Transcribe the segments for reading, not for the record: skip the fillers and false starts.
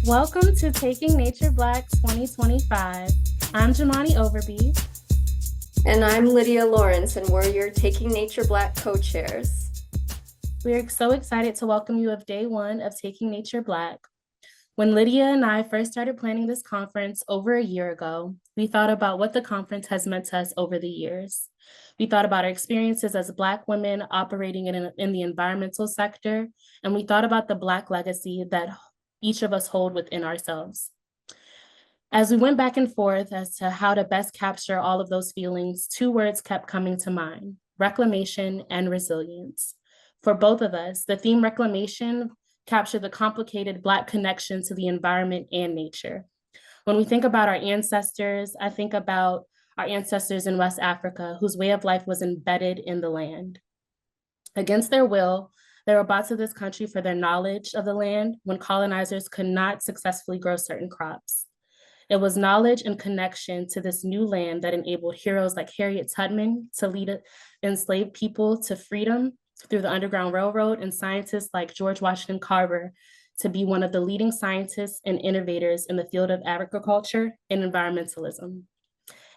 Welcome to Taking Nature Black 2025. I'm Imani Overby. And I'm Lydia Lawrence, and we're your Taking Nature Black co-chairs. We are so excited to welcome you of day one of Taking Nature Black. When Lydia and I first started planning this conference over a year ago, we thought about what the conference has meant to us over the years. We thought about our experiences as Black women operating in the environmental sector, and we thought about the Black legacy that each of us hold within ourselves. As we went back and forth as to how to best capture all of those feelings, two words kept coming to mind: reclamation and resilience. For both of us, the theme reclamation captured the complicated Black connection to the environment and nature. When we think about our ancestors, I think about our ancestors in West Africa, whose way of life was embedded in the land. Against their will, they were brought to this country for their knowledge of the land when colonizers could not successfully grow certain crops. It was knowledge and connection to this new land that enabled heroes like Harriet Tubman to lead enslaved people to freedom through the Underground Railroad, and scientists like George Washington Carver to be one of the leading scientists and innovators in the field of agriculture and environmentalism.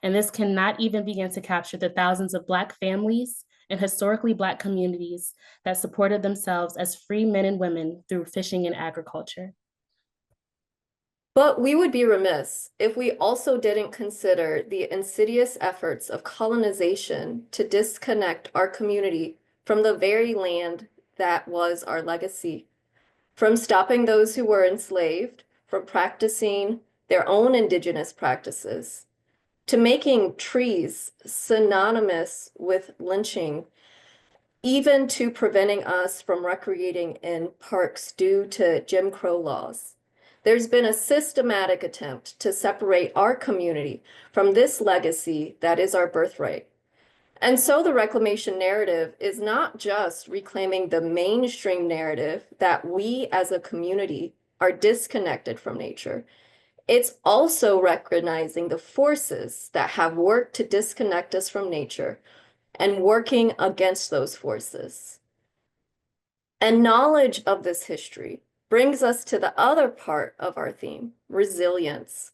And this cannot even begin to capture the thousands of Black families and historically Black communities that supported themselves as free men and women through fishing and agriculture. But we would be remiss if we also didn't consider the insidious efforts of colonization to disconnect our community from the very land that was our legacy, from stopping those who were enslaved from practicing their own indigenous practices, to making trees synonymous with lynching, even to preventing us from recreating in parks due to Jim Crow laws. There's been a systematic attempt to separate our community from this legacy that is our birthright. And so the reclamation narrative is not just reclaiming the mainstream narrative that we as a community are disconnected from nature. It's also recognizing the forces that have worked to disconnect us from nature and working against those forces. And knowledge of this history brings us to the other part of our theme, resilience.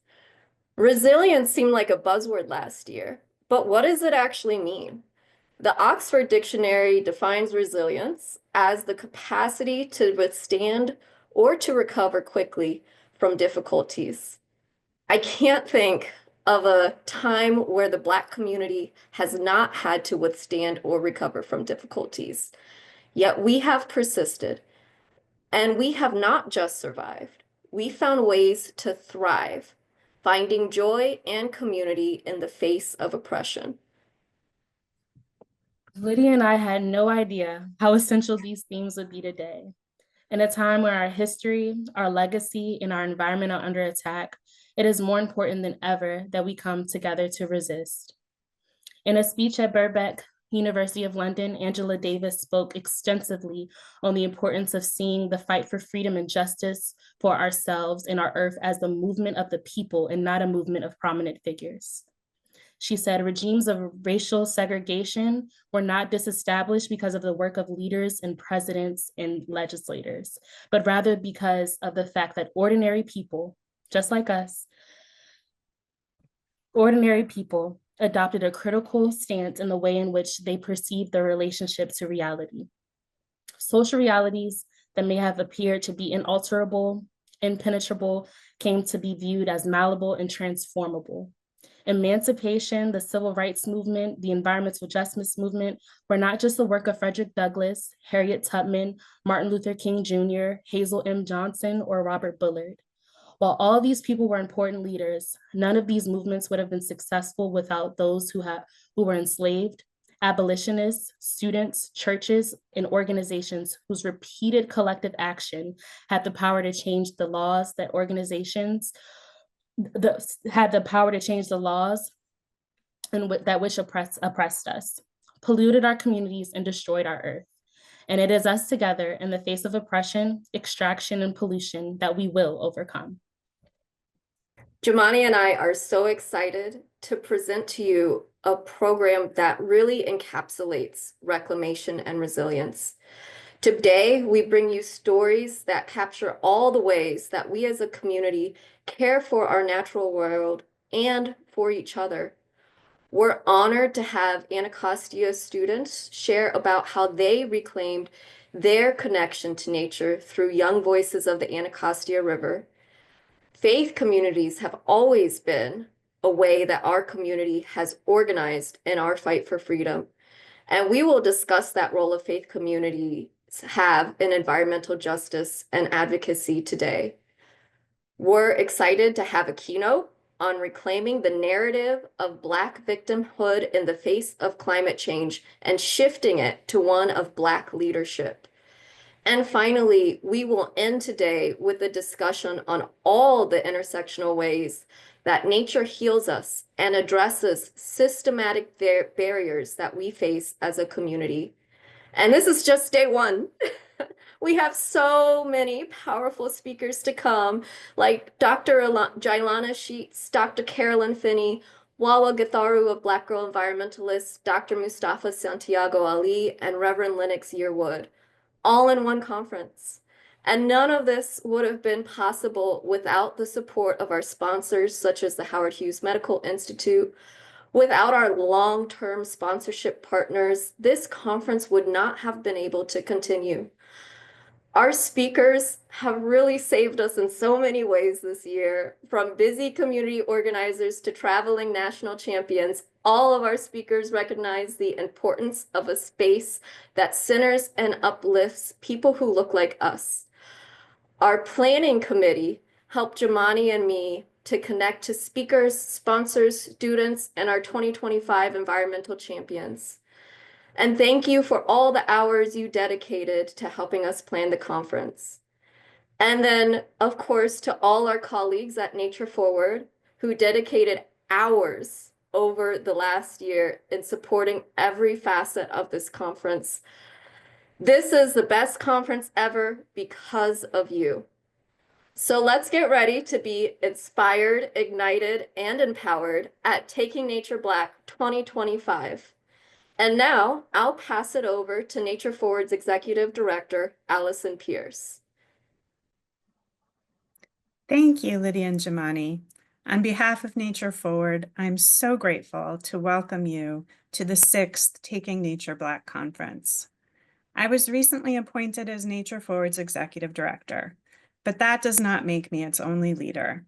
Resilience seemed like a buzzword last year, but what does it actually mean? The Oxford Dictionary defines resilience as the capacity to withstand or to recover quickly from difficulties. I can't think of a time where the Black community has not had to withstand or recover from difficulties. Yet we have persisted, and we have not just survived. We found ways to thrive, finding joy and community in the face of oppression. Lydia and I had no idea how essential these themes would be today. In a time where our history, our legacy, and our environment are under attack, it is more important than ever that we come together to resist. In a speech at Birkbeck, University of London, Angela Davis spoke extensively on the importance of seeing the fight for freedom and justice for ourselves and our earth as the movement of the people and not a movement of prominent figures. She said regimes of racial segregation were not disestablished because of the work of leaders and presidents and legislators, but rather because of the fact that ordinary people, just like us, ordinary people adopted a critical stance in the way in which they perceive their relationship to reality. Social realities that may have appeared to be inalterable, impenetrable, came to be viewed as malleable and transformable. Emancipation, the civil rights movement, the environmental justice movement were not just the work of Frederick Douglass, Harriet Tubman, Martin Luther King Jr., Hazel M. Johnson, or Robert Bullard. While all these people were important leaders, none of these movements would have been successful without those who were enslaved, abolitionists, students, churches, and organizations whose repeated collective action had the power to change the laws that organizations had the power to change the laws and that which oppressed us, polluted our communities, and destroyed our earth. And it is us together in the face of oppression, extraction, and pollution that we will overcome. Imani and I are so excited to present to you a program that really encapsulates reclamation and resilience. Today, we bring you stories that capture all the ways that we as a community care for our natural world and for each other. We're honored to have Anacostia students share about how they reclaimed their connection to nature through young voices of the Anacostia River. Faith communities have always been a way that our community has organized in our fight for freedom. And we will discuss that role of faith communities have in environmental justice and advocacy today. We're excited to have a keynote on reclaiming the narrative of Black victimhood in the face of climate change and shifting it to one of Black leadership. And finally, we will end today with a discussion on all the intersectional ways that nature heals us and addresses systematic barriers that we face as a community. And this is just day one. We have so many powerful speakers to come, like Dr. Jailana Sheets, Dr. Carolyn Finney, Wawa Gatharu of Black Girl Environmentalists, Dr. Mustafa Santiago Ali, and Reverend Lennox Yearwood, all in one conference. And none of this would have been possible without the support of our sponsors, such as the Howard Hughes Medical Institute. Without our long-term sponsorship partners, this conference would not have been able to continue. Our speakers have really saved us in so many ways this year, from busy community organizers to traveling national champions. All of our speakers recognize the importance of a space that centers and uplifts people who look like us. Our planning committee helped Imani and me to connect to speakers, sponsors, students, and our 2025 environmental champions. And thank you for all the hours you dedicated to helping us plan the conference. And then, of course, to all our colleagues at Nature Forward who dedicated hours over the last year in supporting every facet of this conference. This is the best conference ever because of you. So let's get ready to be inspired, ignited, and empowered at Taking Nature Black 2025. And now I'll pass it over to Nature Forward's Executive Director, Allison Pierce. Thank you, Lydia and Imani. On behalf of Nature Forward, I'm so grateful to welcome you to the 6th Taking Nature Black Conference. I was recently appointed as Nature Forward's Executive Director, but that does not make me its only leader.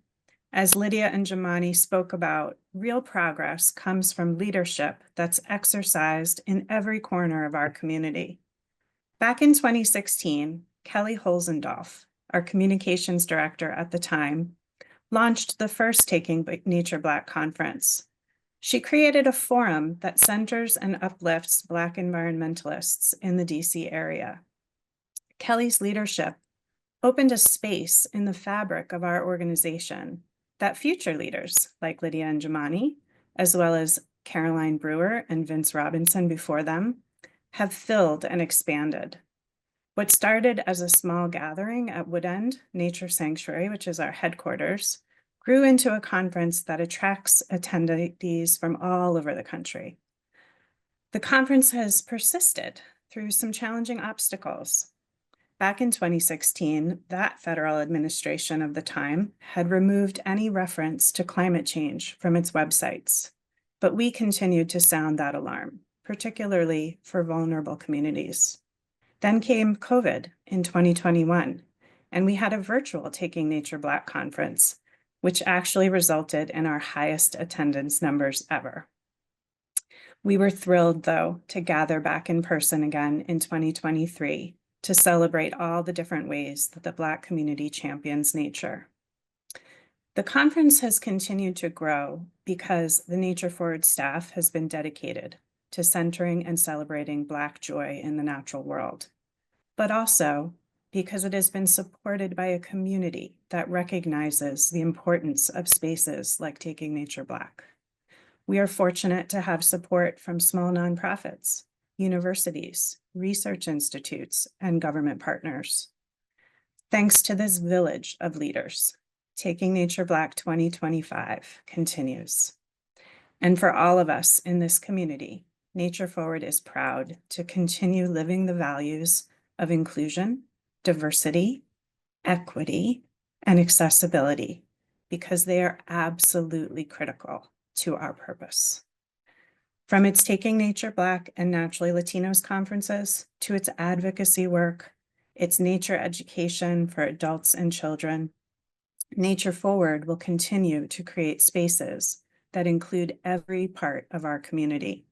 As Lydia and Imani spoke about, real progress comes from leadership that's exercised in every corner of our community. Back in 2016, Kelly Holzendorf, our communications director at the time, launched the first Taking Nature Black conference. She created a forum that centers and uplifts Black environmentalists in the DC area. Kelly's leadership opened a space in the fabric of our organization that future leaders like Lydia and Imani, as well as Caroline Brewer and Vince Robinson before them, have filled and expanded. What started as a small gathering at Woodend Nature Sanctuary, which is our headquarters, grew into a conference that attracts attendees from all over the country. The conference has persisted through some challenging obstacles. Back in 2016, that federal administration of the time had removed any reference to climate change from its websites, but we continued to sound that alarm, particularly for vulnerable communities. Then came COVID in 2021, and we had a virtual Taking Nature Black conference, which actually resulted in our highest attendance numbers ever. We were thrilled, though, to gather back in person again in 2023 to celebrate all the different ways that the Black community champions nature. The conference has continued to grow because the Nature Forward staff has been dedicated to centering and celebrating Black joy in the natural world, but also because it has been supported by a community that recognizes the importance of spaces like Taking Nature Black. We are fortunate to have support from small nonprofits, universities, research institutes, and government partners. Thanks to this village of leaders, Taking Nature Black 2025 continues. And for all of us in this community, Nature Forward is proud to continue living the values of inclusion, diversity, equity, and accessibility, because they are absolutely critical to our purpose. From its Taking Nature Black and Naturally Latinos conferences to its advocacy work, its nature education for adults and children, Nature Forward will continue to create spaces that include every part of our community,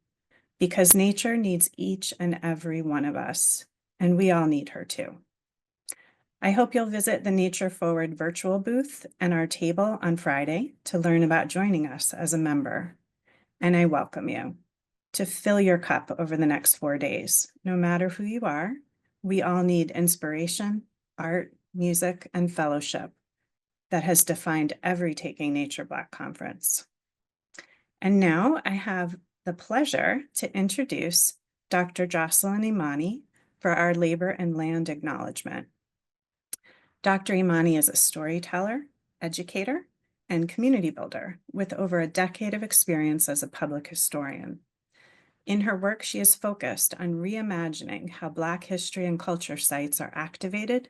because nature needs each and every one of us, and we all need her too. I hope you'll visit the Nature Forward virtual booth and our table on Friday to learn about joining us as a member. And I welcome you to fill your cup over the next 4 days. No matter who you are, we all need inspiration, art, music, and fellowship that has defined every Taking Nature Black conference. And now I have the pleasure to introduce Dr. Jocelyn Imani for our labor and land acknowledgement. Dr. Imani is a storyteller, educator, and community builder with over a decade of experience as a public historian. In her work, she is focused on reimagining how Black history and culture sites are activated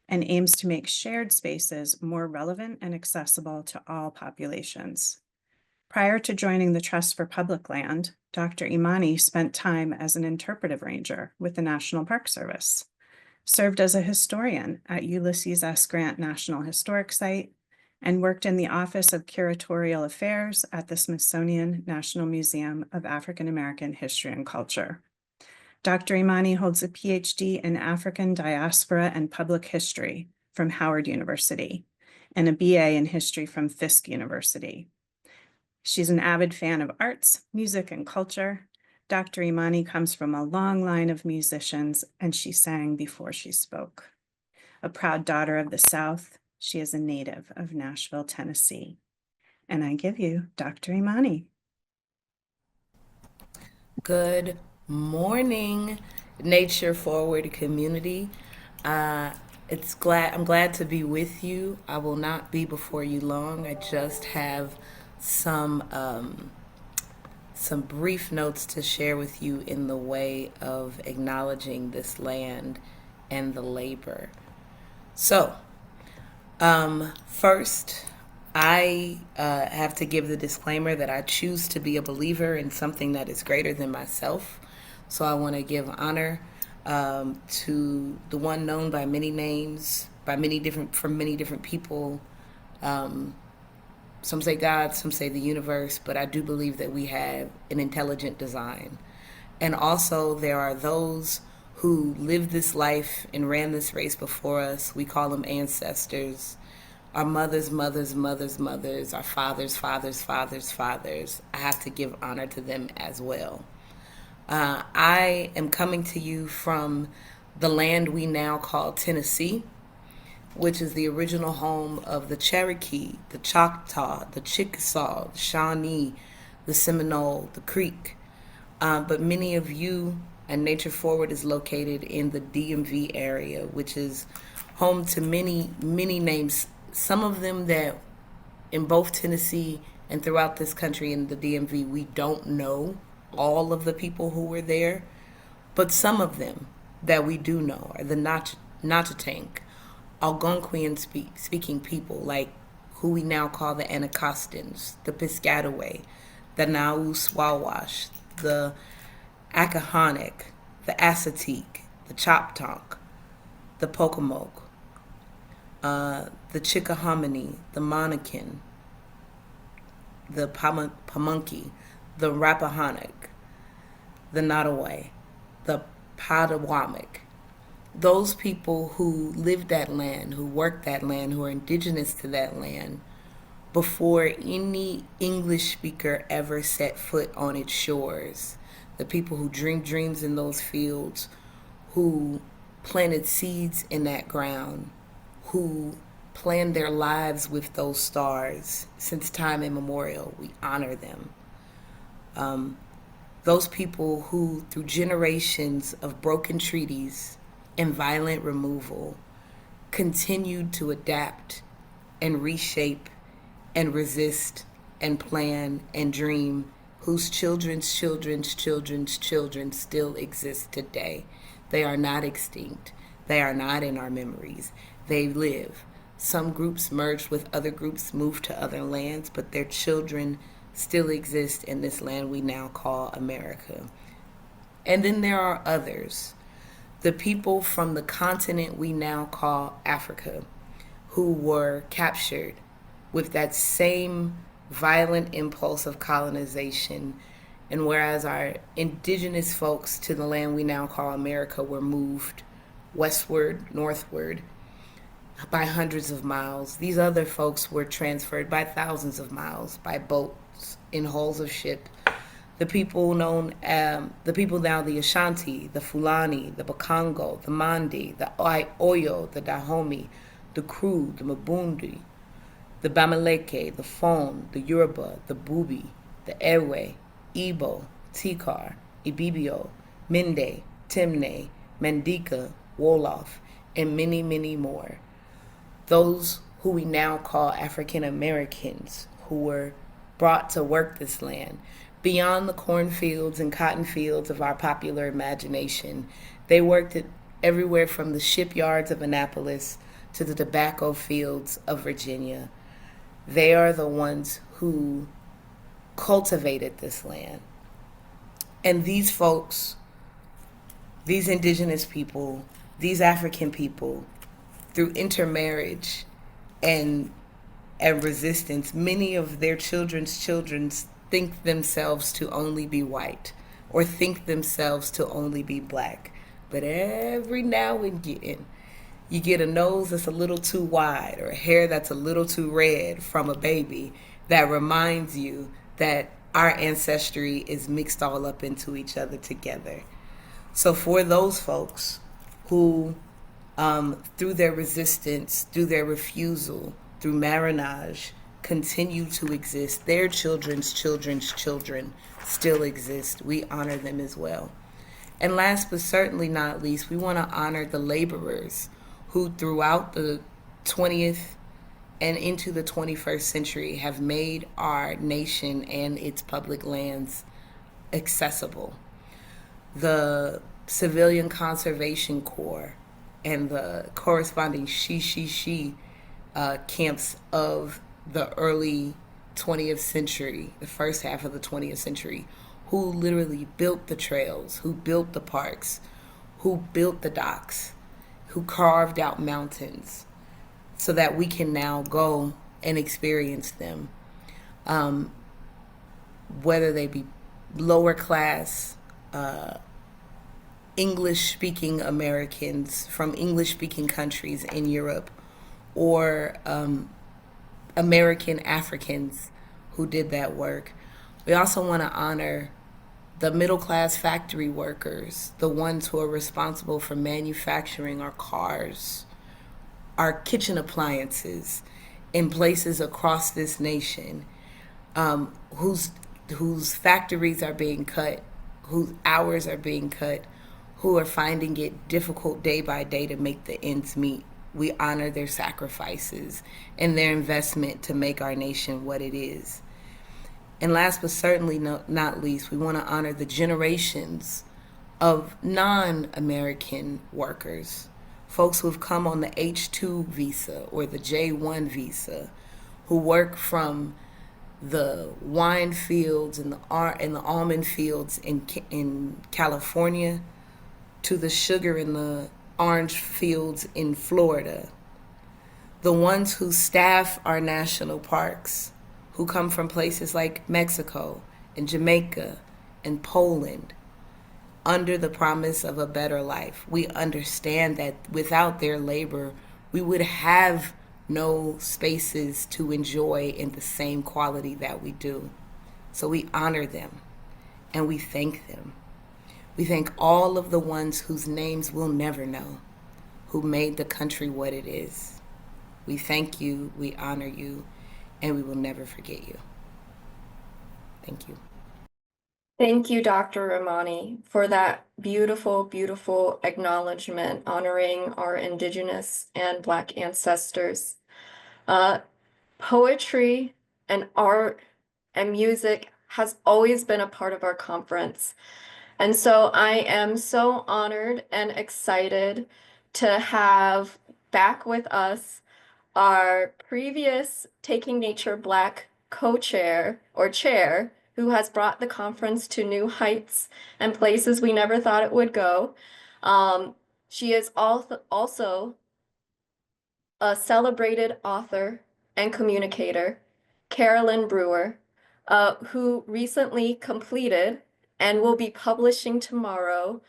and aims to make shared spaces more relevant and accessible to all populations. Prior to joining the Trust for Public Land, Dr. Imani spent time as an interpretive ranger with the National Park Service, served as a historian at Ulysses S. Grant National Historic Site, and worked in the Office of Curatorial Affairs at the Smithsonian National Museum of African American History and Culture. Dr. Imani holds a PhD in African Diaspora and Public History from Howard University and a BA in History from Fisk University. She's an avid fan of arts, music, and culture. Dr. Imani comes from a long line of musicians, and she sang before she spoke. A proud daughter of the South, she is a native of Nashville, Tennessee. And I give you Dr. Imani. Good morning, Nature Forward community. I'm glad to be with you. I will not be before you long. I just have some brief notes to share with you in the way of acknowledging this land and the labor. So, first, I have to give the disclaimer that I choose to be a believer in something that is greater than myself. So I want to give honor to the one known by many names, from many different people. Some say God, some say the universe, but I do believe that we have an intelligent design. And also there are those who lived this life and ran this race before us. We call them ancestors. Our mothers, mothers, mothers, mothers, our fathers, fathers, fathers, fathers. I have to give honor to them as well. I am coming to you from the land we now call Tennessee, which is the original home of the Cherokee, the Choctaw, the Chickasaw, the Shawnee, the Seminole, the Creek. But many of you, and Nature Forward is located in the DMV area, which is home to many, many names. Some of them that in both Tennessee and throughout this country in the DMV, we don't know all of the people who were there, but some of them that we do know are the Nachatank, Algonquian speaking people, like who we now call the Anacostans, the Piscataway, the Nauswawash, the Ackahonik, the Assateague, the Choptonk, the Pocomoke, the Chickahominy, the Monacan, the Pamunkey, the Rappahannock, the Nottoway, the Potawatomi. Those people who lived that land, who worked that land, who are indigenous to that land, before any English speaker ever set foot on its shores. The people who dreamed dreams in those fields, who planted seeds in that ground, who planned their lives with those stars since time immemorial. We honor them. Those people who, through generations of broken treaties and violent removal, continued to adapt and reshape and resist and plan and dream, whose children's children's children's children still exist today, They are not extinct. They are not in our memories. They live. Some groups merged with other groups, moved to other lands, but their children still exist in this land we now call America. And then there are others, the people from the continent we now call Africa, who were captured with that same violent impulse of colonization. And whereas our indigenous folks to the land we now call America were moved westward, northward, by hundreds of miles, these other folks were transferred by thousands of miles by boats in hulls of ship. The people now, the Ashanti, the Fulani, the Bakongo, the Mandi, the Oyo, the Dahomey, the Kru, the Mabundi, the Bamileke, the Fon, the Yoruba, the Bubi, the Ewe, Igbo, Tikar, Ibibio, Mende, Timne, Mandika, Wolof, and many, many more. Those who we now call African Americans, who were brought to work this land, beyond the cornfields and cotton fields of our popular imagination, they worked it everywhere from the shipyards of Annapolis to the tobacco fields of Virginia. They are the ones who cultivated this land. And these folks, these indigenous people, these African people, through intermarriage and resistance, many of their children's think themselves to only be white or think themselves to only be black. But every now and again, you get a nose that's a little too wide or a hair that's a little too red from a baby that reminds you that our ancestry is mixed all up into each other together. So for those folks who, through their resistance, through their refusal, through marriage, continue to exist, their children's children still exist. We honor them as well. And last but certainly not least, we want to honor the laborers who throughout the 20th and into the 21st century have made our nation and its public lands accessible. The Civilian Conservation Corps and the corresponding she camps of the early 20th century, the first half of the 20th century, who literally built the trails, who built the parks, who built the docks, who carved out mountains so that we can now go and experience them. Whether they be lower class, English-speaking Americans from English-speaking countries in Europe, or American Africans who did that work. We also want to honor the middle-class factory workers, the ones who are responsible for manufacturing our cars, our kitchen appliances in places across this nation, whose factories are being cut, whose hours are being cut, who are finding it difficult day by day to make the ends meet. We honor their sacrifices and their investment to make our nation what it is. And last but certainly not least, we want to honor the generations of non-American workers, folks who've come on the H-2 visa or the J-1 visa, who work from the wine fields and the almond fields in California to the sugar in the orange fields in Florida. The ones who staff our national parks, who come from places like Mexico and Jamaica and Poland, under the promise of a better life. We understand that without their labor, we would have no spaces to enjoy in the same quality that we do. So we honor them and we thank them. We thank all of the ones whose names we'll never know, who made the country what it is. We thank you, we honor you, and we will never forget you. Thank you. Thank you, Dr. Imani, for that beautiful, beautiful acknowledgement honoring our Indigenous and Black ancestors. Poetry and art and music has always been a part of our conference. And so I am so honored and excited to have back with us our previous Taking Nature Black co-chair or chair, who has brought the conference to new heights and places we never thought it would go. She is also a celebrated author and communicator, Carolyn Brewer, who recently completed and will be publishing tomorrow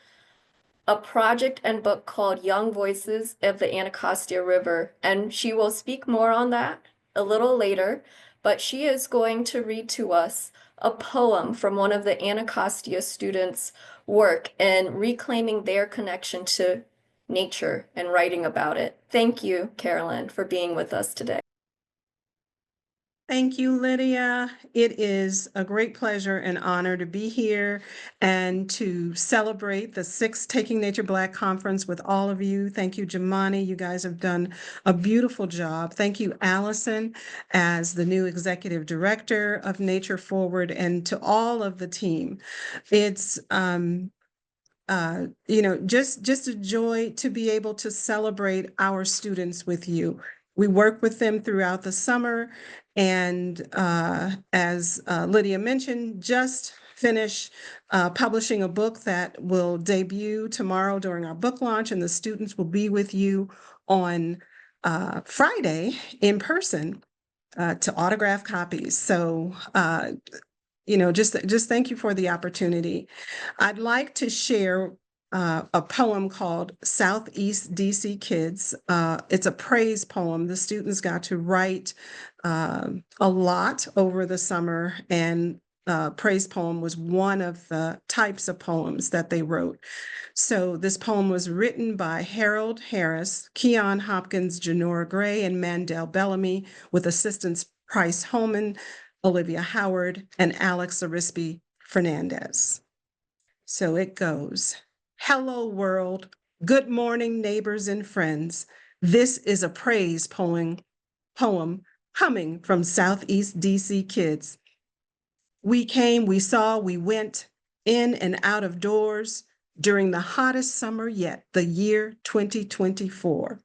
a project and book called Young Voices of the Anacostia River. And she will speak more on that a little later, but she is going to read to us a poem from one of the Anacostia students' work in reclaiming their connection to nature and writing about it. Thank you, Carolyn, for being with us today. Thank you, Lydia. It is a great pleasure and honor to be here and to celebrate the 6th Taking Nature Black Conference with all of you. Thank you, Imani. You guys have done a beautiful job. Thank you, Allison, as the new Executive Director of Nature Forward, and to all of the team. It's just a joy to be able to celebrate our students with you. We work with them throughout the summer, and as Lydia mentioned, just finished publishing a book that will debut tomorrow during our book launch, and the students will be with you on Friday in person to autograph copies. So just thank you for the opportunity. I'd like to share a poem called Southeast DC Kids. It's a praise poem. The students got to write a lot over the summer, and praise poem was one of the types of poems that they wrote. So this poem was written by Harold Harris, Keon Hopkins, Janora Gray, and Mandel Bellamy, with assistance Price Holman, Olivia Howard, and Alex Arispe Fernandez. So it goes. Hello, world. Good morning, neighbors and friends. This is a praise poem coming from Southeast DC kids. We came, we saw, we went in and out of doors during the hottest summer yet, the year 2024.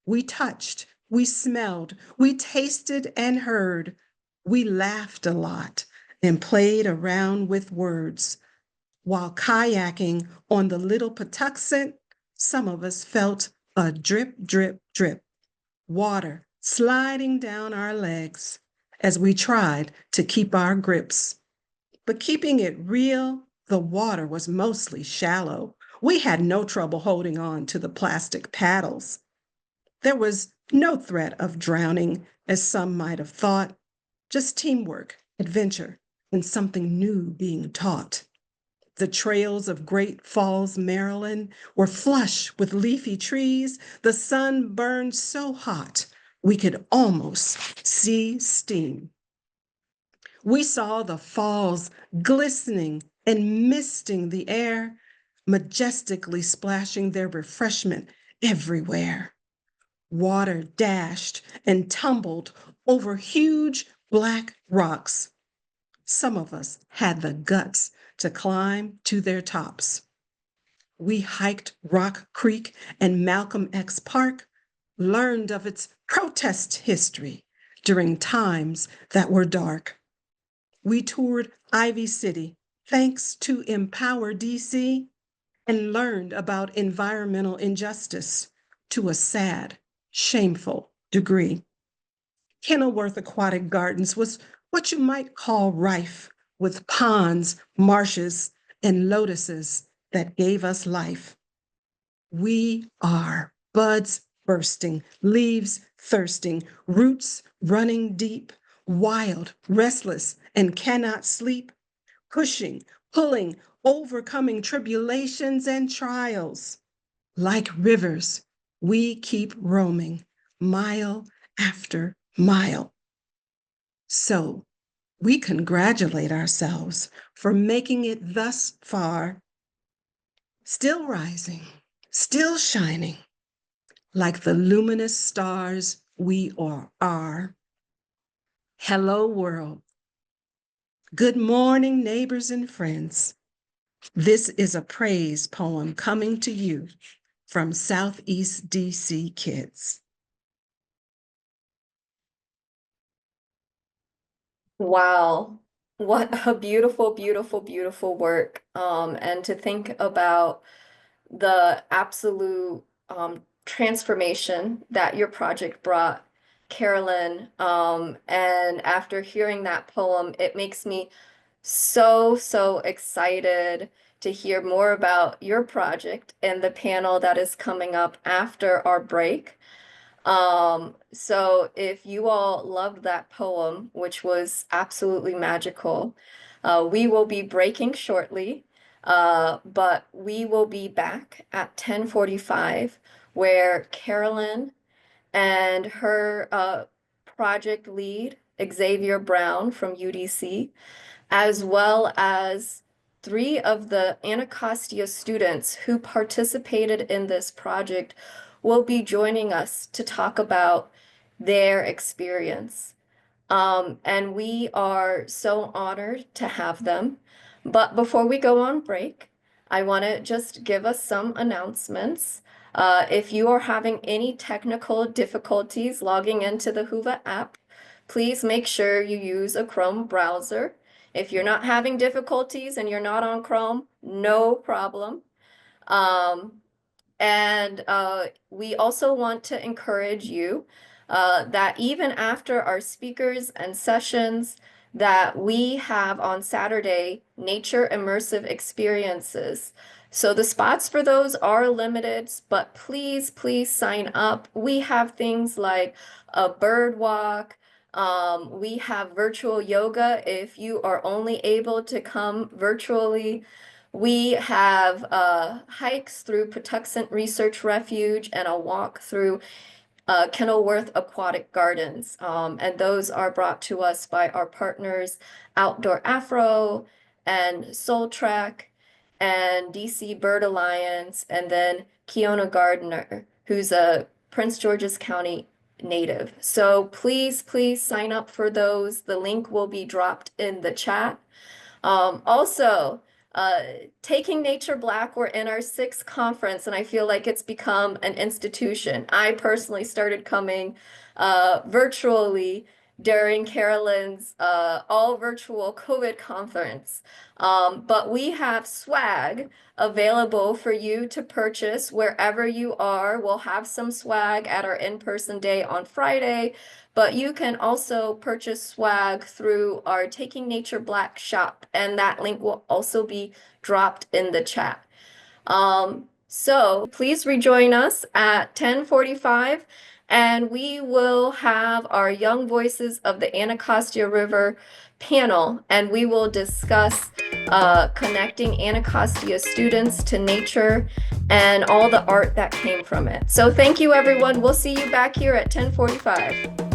We touched, we smelled, we tasted and heard. We laughed a lot and played around with words. While kayaking on the Little Patuxent, some of us felt a drip, drip, drip, water sliding down our legs as we tried to keep our grips. But keeping it real, the water was mostly shallow. We had no trouble holding on to the plastic paddles. There was no threat of drowning, as some might have thought, just teamwork, adventure, and something new being taught. The trails of Great Falls, Maryland were flush with leafy trees. The sun burned so hot we could almost see steam. We saw the falls glistening and misting the air, majestically splashing their refreshment everywhere. Water dashed and tumbled over huge black rocks. Some of us had the guts to climb to their tops. We hiked Rock Creek and Malcolm X Park, learned of its protest history during times that were dark. We toured Ivy City, thanks to Empower DC, and learned about environmental injustice to a sad, shameful degree. Kenilworth Aquatic Gardens was what you might call rife with ponds, marshes, and lotuses that gave us life. We are buds bursting, leaves thirsting, roots running deep, wild, restless, and cannot sleep, pushing, pulling, overcoming tribulations and trials. Like rivers, we keep roaming, mile after mile. So we congratulate ourselves for making it thus far, still rising, still shining, like the luminous stars we are. Hello, world. Good morning, neighbors and friends. This is a praise poem coming to you from Southeast DC Kids. Wow. What a beautiful, beautiful, beautiful work. And to think about the absolute transformation that your project brought, Carolyn. And after hearing that poem, it makes me so, so excited to hear more about your project and the panel that is coming up after our break. So if you all loved that poem, which was absolutely magical, we will be breaking shortly, but we will be back at 10:45, where Carolyn and her project lead, Xavier Brown from UDC, as well as three of the Anacostia students who participated in this project will be joining us to talk about their experience. And we are so honored to have them. But before we go on break, I want to just give us some announcements. If you are having any technical difficulties logging into the Whova app, please make sure you use a Chrome browser. If you're not having difficulties and you're not on Chrome, no problem. And we also want to encourage you that even after our speakers and sessions, that we have on Saturday nature immersive experiences. So the spots for those are limited, but please, please sign up. We have things like a bird walk. We have virtual yoga if you are only able to come virtually. We have hikes through Patuxent Research Refuge and a walk through Kenilworth Aquatic Gardens. And those are brought to us by our partners, Outdoor Afro and Soul Trek and DC Bird Alliance, and then Kiona Gardner, who's a Prince George's County native. So please, please sign up for those. The link will be dropped in the chat. Also, Taking Nature Black, we're in our sixth conference, and I feel like it's become an institution. I personally started coming virtually during Carolyn's all virtual COVID conference. But we have swag available for you to purchase wherever you are. We'll have some swag at our in-person day on Friday, but you can also purchase swag through our Taking Nature Black shop, and that link will also be dropped in the chat. So please rejoin us at 10:45, and we will have our Young Voices of the Anacostia River panel, and we will discuss connecting Anacostia students to nature and all the art that came from it. So thank you, everyone. We'll see you back here at 10:45.